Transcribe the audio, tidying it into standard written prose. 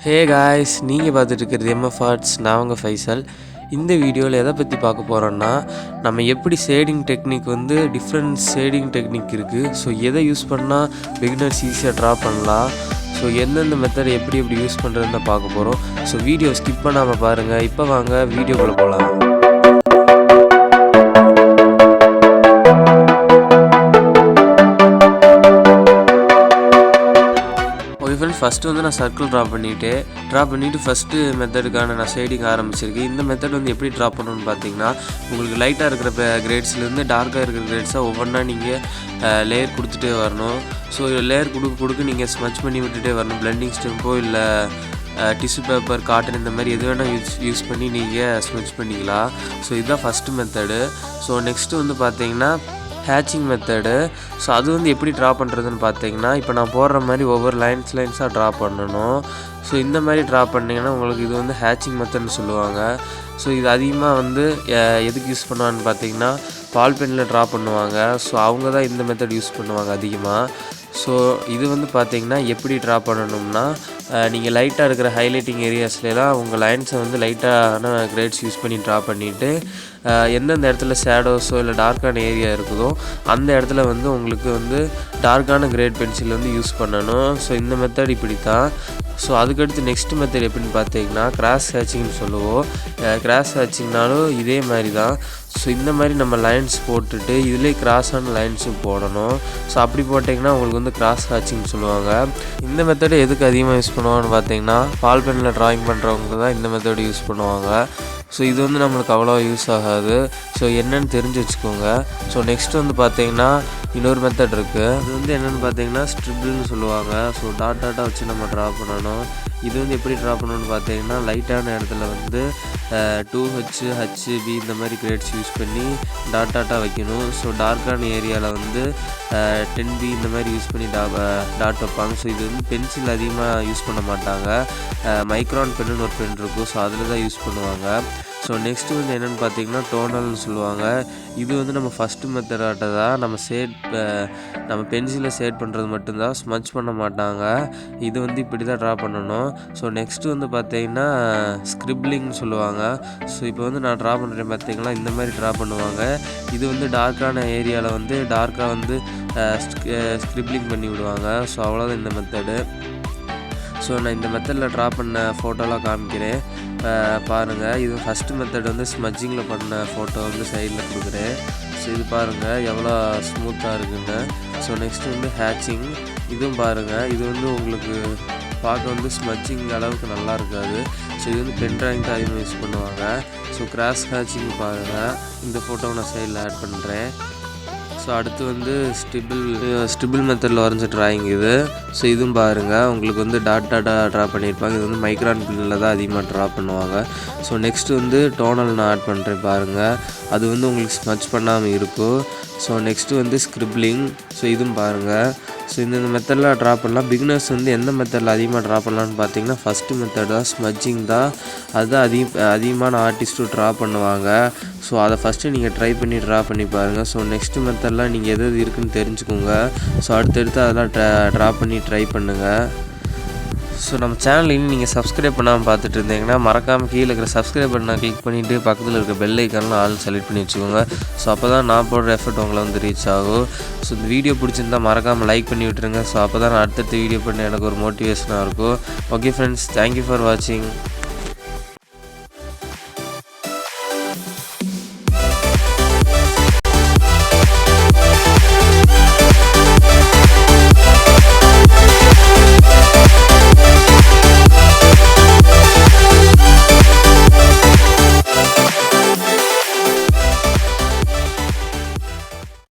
Hey guys, நீங்கள் பார்த்துட்டு இருக்கிறது MF Arts. நான் உங்கள் ஃபைசல். இந்த வீடியோவில் எதை பற்றி பார்க்க போகிறோன்னா, நம்ம எப்படி shading technique different shading technique இருக்குது. ஸோ எதை யூஸ் பண்ணால் பிகினர்ஸ் ஈஸியாக ட்ரா பண்ணலாம், ஸோ எந்தெந்த மெத்தட் எப்படி யூஸ் பண்ணுறதுன்னு பார்க்க போகிறோம். ஸோ வீடியோ ஸ்கிப் பண்ணாமல் பாருங்கள். இப்போ வாங்க வீடியோக்குள்ளே போகலாம். ஃபஸ்ட்டு நான் சர்க்கிள் ட்ரா பண்ணிவிட்டு ஃபஸ்ட்டு மெத்தடுக்கான நான் ஷேடிங் ஆரம்பிச்சிருக்கேன். இந்த மெத்தட் எப்படி ட்ரா பண்ணணும்னு பார்த்தீங்கன்னா, உங்களுக்கு லைட்டாக இருக்கிற கிரேட்ஸ்லேருந்து டார்க்காக இருக்கிற கிரேட்ஸாக ஒவ்வொன்றா நீங்கள் லேயர் கொடுத்துட்டே வரணும். ஸோ லேயர் கொடுக்க நீங்கள் ஸ்மச் பண்ணி விட்டுட்டே வரணும். பிளெண்டிங் ஸ்டெம்போ இல்லை டிஷ்யூ பேப்பர், காட்டன் இந்த மாதிரி எது வேணால் யூஸ் பண்ணி நீங்கள் ஸ்மெச் பண்ணிக்கலாம். ஸோ இதுதான் ஃபஸ்ட்டு மெத்தடு. ஸோ நெக்ஸ்ட்டு பார்த்தீங்கன்னா ஹேச்சிங் மெத்தடு. ஸோ அது எப்படி ட்ரா பண்ணுறதுன்னு பார்த்தீங்கன்னா, இப்போ நான் போடுற மாதிரி ஒவ்வொரு லைன்ஸாக ட்ரா பண்ணணும். ஸோ இந்த மாதிரி ட்ரா பண்ணிங்கன்னா உங்களுக்கு இது ஹேச்சிங் மெத்தட்னு சொல்லுவாங்க. ஸோ இது அதிகமாக எதுக்கு யூஸ் பண்ணுவான்னு பார்த்தீங்கன்னா, பால் பெனில் ட்ரா பண்ணுவாங்க. ஸோ அவங்க தான் இந்த மெத்தட் யூஸ் பண்ணுவாங்க அதிகமாக. ஸோ இது பார்த்தீங்கன்னா எப்படி ட்ரா பண்ணணும்னா, நீங்கள் லைட்டாக இருக்கிற ஹைலைட்டிங் ஏரியாஸ்லாம் உங்கள் லைன்ஸை லைட்டான கிரேட்ஸ் யூஸ் பண்ணி ட்ரா பண்ணிவிட்டு, எந்தெந்த இடத்துல ஷேடோஸோ இல்லை டார்க்கான ஏரியா இருக்குதோ அந்த இடத்துல உங்களுக்கு டார்க்கான கிரேட் பென்சில் யூஸ் பண்ணணும். ஸோ இந்த மெத்தட் இப்படி தான். ஸோ அதுக்கடுத்து நெக்ஸ்ட் மெத்தட் எப்படின்னு பார்த்தீங்கன்னா, கிராஸ் ஹேச்சிங்னு சொல்லுவோம். கிராஸ் ஹேச்சிங்னாலும் இதே மாதிரி தான். ஸோ இந்த மாதிரி நம்ம லைன்ஸ் போட்டுட்டு இதிலே கிராஸான லைன்ஸும் போடணும். ஸோ அப்படி போட்டிங்கன்னா உங்களுக்கு கிராஸ் ஹேச்சிங்னு சொல்லுவாங்க. இந்த மெத்தடு எதுக்கு அதிகமாக யூஸ் பண்ணுவாங்கன்னு பார்த்தீங்கன்னா, பால் பெனில் ட்ராயிங் பண்ணுறவங்க தான் இந்த மெத்தடு யூஸ் பண்ணுவாங்க. ஸோ இது நம்மளுக்கு அவ்வளோ யூஸ் ஆகாது. ஸோ என்னென்னு தெரிஞ்சு வச்சுக்கோங்க. ஸோ நெக்ஸ்ட்டு பார்த்தீங்கன்னா இன்னொரு மெத்தட் இருக்குது. இது என்னென்னு பார்த்தீங்கன்னா ஸ்ட்ரிபிள்னு சொல்லுவாங்க. ஸோ டாட்டாக வச்சு நம்ம ட்ரா பண்ணணும். இது எப்படி ட்ரா பண்ணணும்னு பார்த்தீங்கன்னா, லைட்டான இடத்துல 2H, HB இந்த மாதிரி கிரேட்ஸ் யூஸ் பண்ணி டாட்டாக வைக்கணும். ஸோ டார்க்கான ஏரியாவில் 10B இந்த மாதிரி யூஸ் பண்ணி டாட் வைப்பாங்க. ஸோ இது பென்சில் அதிகமாக யூஸ் பண்ண மாட்டாங்க. மைக்ரான் பென்னு ஒரு பென் இருக்கும். ஸோ அதில் தான் யூஸ் பண்ணுவாங்க. ஸோ நெக்ஸ்ட்டு என்னென்னு பார்த்தீங்கன்னா டோனல்னு சொல்லுவாங்க. இது நம்ம ஃபஸ்ட்டு மெத்தடாட்ட தான் நம்ம பென்சிலை ஷேட் பண்ணுறது மட்டும்தான், ஸ்மச் பண்ண மாட்டாங்க. இது இப்படி தான் ட்ரா பண்ணணும். ஸோ நெக்ஸ்ட்டு பார்த்தீங்கன்னா ஸ்க்ரிப்லிங்னு சொல்லுவாங்க. ஸோ இப்போ நான் ட்ரா பண்ணுறேன் பார்த்தீங்கன்னா, இந்த மாதிரி ட்ரா பண்ணுவாங்க. இது டார்க்கான ஏரியாவில் டார்க்காக ஸ்க்ரிப்லிங் பண்ணி விடுவாங்க. ஸோ அவ்வளோதான் இந்த மெத்தடு. ஸோ நான் இந்த மெத்தடில் ட்ரா பண்ண ஃபோட்டோலாம் காமிக்கிறேன், பாருங்கள். இது ஃபஸ்ட்டு மெத்தட் ஸ்மஜ்ஜிங்கில் பண்ண ஃபோட்டோ சைடில் கொடுக்குறேன். ஸோ இது பாருங்கள் எவ்வளோ ஸ்மூத்தாக இருக்குன்னு. So next hatching. இதுவும் பாருங்கள், இது உங்களுக்கு பார்க்க ஸ்மஜ்ஜிங் அளவுக்கு நல்லா இருக்காது. ஸோ இது பென் ட்ராயிங் தான் அதிகமாக யூஸ் பண்ணுவாங்க. ஸோ கிராஸ் ஹேச்சிங் பாருங்கள், இந்த ஃபோட்டோவை நான் சைடில் ஆட் பண்ணுறேன். ஸோ அடுத்து ஸ்டிபிள் மெத்தடில் வரைஞ்ச ட்ராயிங் இது. ஸோ இதுவும் பாருங்கள், உங்களுக்கு டாட்டாக ட்ரா பண்ணியிருப்பாங்க. இது மைக்ரான் பென்னில் தான் அதிகமாக ட்ரா பண்ணுவாங்க. ஸோ நெக்ஸ்ட்டு டோனல் நான் ஆட் பண்ணுறேன் பாருங்கள். அது உங்களுக்கு ஸ்மச் பண்ணாமல் இருக்கும். So next ஸ்க்ரிப்லிங். ஸோ இதுவும் பாருங்கள். ஸோ இந்த மெத்தடில் ட்ரா பண்ணலாம். பிகினர்ஸ் எந்த மெத்தடில் அதிகமாக ட்ரா பண்ணலான்னு பார்த்தீங்கன்னா, ஃபஸ்ட்டு மெத்தட் தான், ஸ்மஜ்ஜிங் தான். அதுதான் அதிகமான ஆர்டிஸ்ட்டும் ட்ரா பண்ணுவாங்க. ஸோ அதை ஃபஸ்ட்டு நீங்கள் ட்ரை பண்ணி ட்ரா பண்ணி பாருங்கள். ஸோ நெக்ஸ்ட்டு மெத்தட்லாம் நீங்கள் எது இருக்குதுன்னு தெரிஞ்சுக்கோங்க. ஸோ அடுத்தடுத்து அதெல்லாம் ட்ரா பண்ணி ட்ரை பண்ணுங்கள். ஸோ நம்ம சேனல் இன்னும் நீங்கள் சப்ஸ்கிரைப் பண்ணாமல் பார்த்துட்டு இருந்தீங்கன்னா, மறக்காமல் கீழே இருக்கிற சப்ஸ்கிரைப் பண்ண கிளிக் பண்ணிவிட்டு பக்கத்தில் இருக்க பெல் ஐக்கான்லாம் ஆல் செலக்ட் பண்ணி வச்சுக்கோங்க. ஸோ அப்போ தான் நான் போடுற எஃபர்ட் உங்களை ரீச் ஆகும். ஸோ இந்த வீடியோ பிடிச்சிருந்தால் மறக்காமல் லைக் பண்ணி விட்டுருங்க. ஸோ அப்போ தான் நான் அடுத்தடுத்த வீடியோ பண்ண எனக்கு ஒரு மோட்டிவேஷனாக இருக்கும். ஓகே ஃப்ரெண்ட்ஸ், தேங்க்யூ ஃபார் வாட்சிங்.